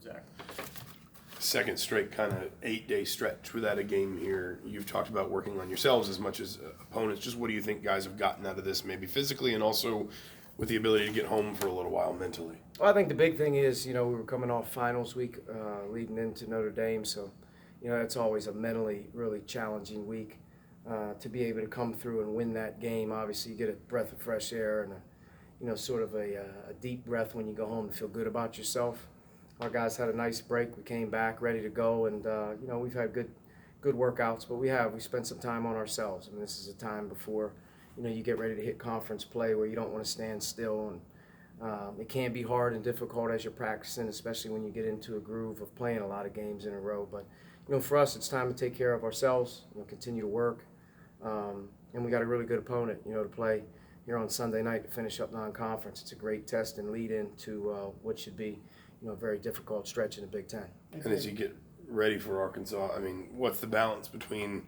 Zach. Second straight kind of 8-day stretch without a game here. You've talked about working on yourselves as much as opponents. Just what do you think guys have gotten out of this, maybe physically and also with the ability to get home for a little while mentally? Well, I think the big thing is, we were coming off finals week leading into Notre Dame, so, it's always a mentally really challenging week to be able to come through and win that game. Obviously, you get a breath of fresh air and sort of a deep breath when you go home to feel good about yourself. Our guys had a nice break. We came back ready to go, and we've had good workouts, but we spent some time on ourselves. I mean, this is a time before you get ready to hit conference play where you don't want to stand still, and it can be hard and difficult as you're practicing, especially when you get into a groove of playing a lot of games in a row. But for us, it's time to take care of ourselves, continue to work, and we got a really good opponent, to play here on Sunday night to finish up non-conference. It's a great test and lead into what should be a very difficult stretch in the Big Ten. And as you get ready for Arkansas, I mean, what's the balance between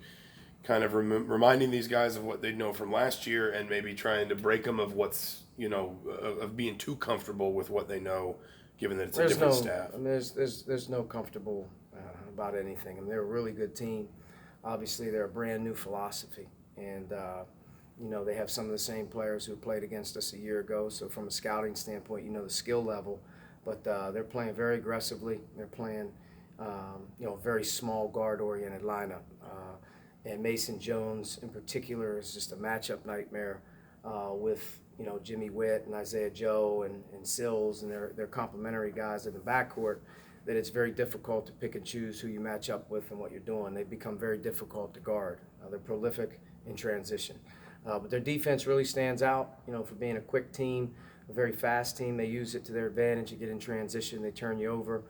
kind of reminding these guys of what they know from last year and maybe trying to break them of what's, of being too comfortable with what they know, given that it's a different staff? I mean, there's no comfortable about anything. I mean, they're a really good team. Obviously, they're a brand new philosophy, and they have some of the same players who played against us a year ago. So from a scouting standpoint, the skill level. But they're playing very aggressively. They're playing, a very small guard-oriented lineup. And Mason Jones, in particular, is just a matchup nightmare with, Jimmy Witt and Isaiah Joe and Sills, and they're complementary guys in the backcourt, that it's very difficult to pick and choose who you match up with and what you're doing. They become very difficult to guard. They're prolific in transition. But their defense really stands out, for being a quick team, a very fast team. They use it to their advantage. You get in transition, they turn you over.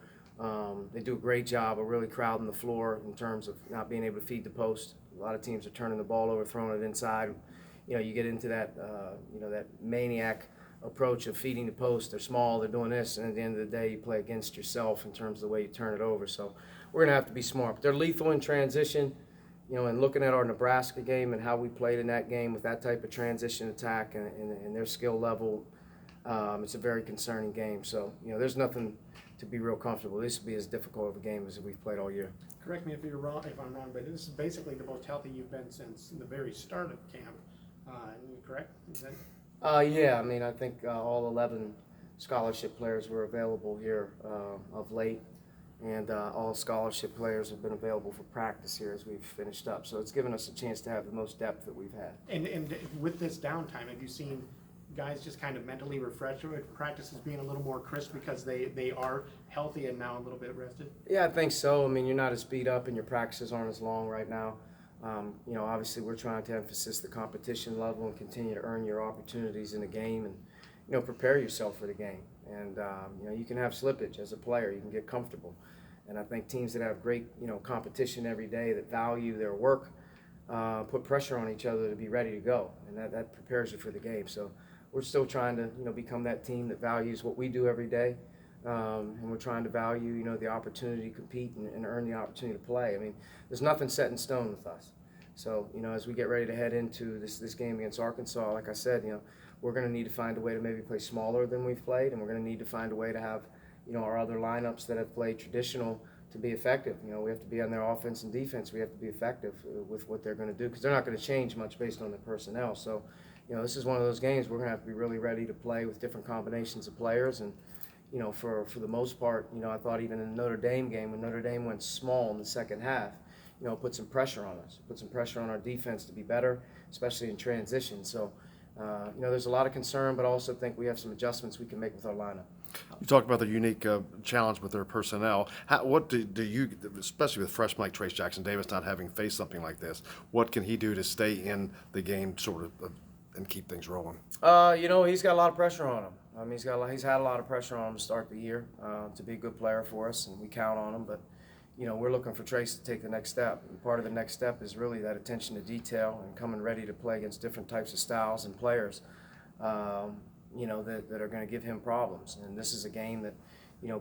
They do a great job of really crowding the floor in terms of not being able to feed the post. A lot of teams are turning the ball over, throwing it inside. You get into that, that maniac approach of feeding the post. They're small, they're doing this, and at the end of the day, you play against yourself in terms of the way you turn it over. So we're going to have to be smart. But they're lethal in transition. And looking at our Nebraska game and how we played in that game with that type of transition attack and their skill level, it's a very concerning game. So, there's nothing to be real comfortable. This will be as difficult of a game as we've played all year. Correct me if I'm wrong, but this is basically the most healthy you've been since the very start of camp. Correct? Is that... Yeah, I mean, I think all 11 scholarship players were available here of late. And all scholarship players have been available for practice here as we've finished up. So it's given us a chance to have the most depth that we've had. And with this downtime, have you seen guys just kind of mentally refreshed with practices being a little more crisp because they are healthy and now a little bit rested? Yeah, I think so. I mean, you're not as beat up and your practices aren't as long right now. Obviously we're trying to emphasize the competition level and continue to earn your opportunities in the game and, prepare yourself for the game. And, you can have slippage as a player. You can get comfortable. And I think teams that have great, competition every day, that value their work, put pressure on each other to be ready to go. And that prepares you for the game. So we're still trying to, become that team that values what we do every day. And we're trying to value, the opportunity to compete and earn the opportunity to play. I mean, there's nothing set in stone with us. So, as we get ready to head into this game against Arkansas, like I said, we're going to need to find a way to maybe play smaller than we've played, and we're going to need to find a way to have, our other lineups that have played traditional to be effective. We have to be on their offense and defense. We have to be effective with what they're going to do because they're not going to change much based on their personnel. So, this is one of those games we're going to have to be really ready to play with different combinations of players. And, for the most part, I thought even in the Notre Dame game, when Notre Dame went small in the second half, put some pressure on us, put some pressure on our defense to be better, especially in transition. So, there's a lot of concern, but I also think we have some adjustments we can make with our lineup. You talked about the unique challenge with their personnel. What do you, especially with freshmen like Trace Jackson Davis not having faced something like this, what can he do to stay in the game sort of and keep things rolling? He's got a lot of pressure on him. I mean, he's had a lot of pressure on him to start the year to be a good player for us, and we count on him. But we're looking for Trace to take the next step. And part of the next step is really that attention to detail and coming ready to play against different types of styles and players, that are going to give him problems. And this is a game that,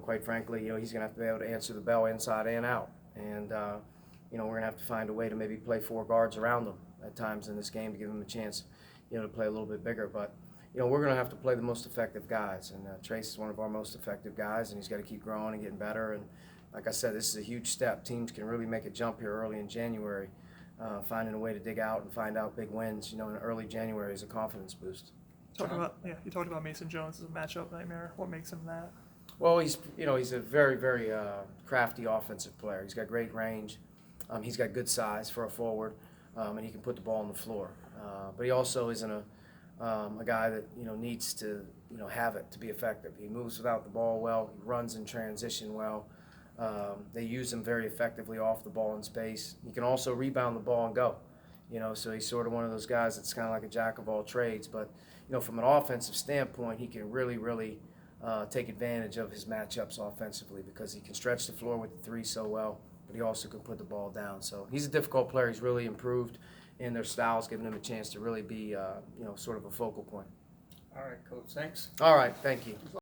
quite frankly, he's going to have to be able to answer the bell inside and out. And, we're going to have to find a way to maybe play four guards around him at times in this game to give him a chance, to play a little bit bigger. But, you know, we're going to have to play the most effective guys, and Trace is one of our most effective guys, and he's got to keep growing and getting better. And like I said, this is a huge step. Teams can really make a jump here early in January, finding a way to dig out and find out big wins. You know, in early January is a confidence boost. You talked about Mason Jones as a matchup nightmare. What makes him that? Well, he's a very, very crafty offensive player. He's got great range. He's got good size for a forward, and he can put the ball on the floor. But he also isn't a guy that needs to have it to be effective. He moves without the ball well. He runs in transition well. They use him very effectively off the ball in space. He can also rebound the ball and go. So he's sort of one of those guys that's kind of like a jack of all trades. But from an offensive standpoint, he can really, really take advantage of his matchups offensively because he can stretch the floor with the three so well, but he also can put the ball down. So he's a difficult player. He's really improved in their styles, giving him a chance to really be, sort of a focal point. All right, Coach, thanks. All right, thank you.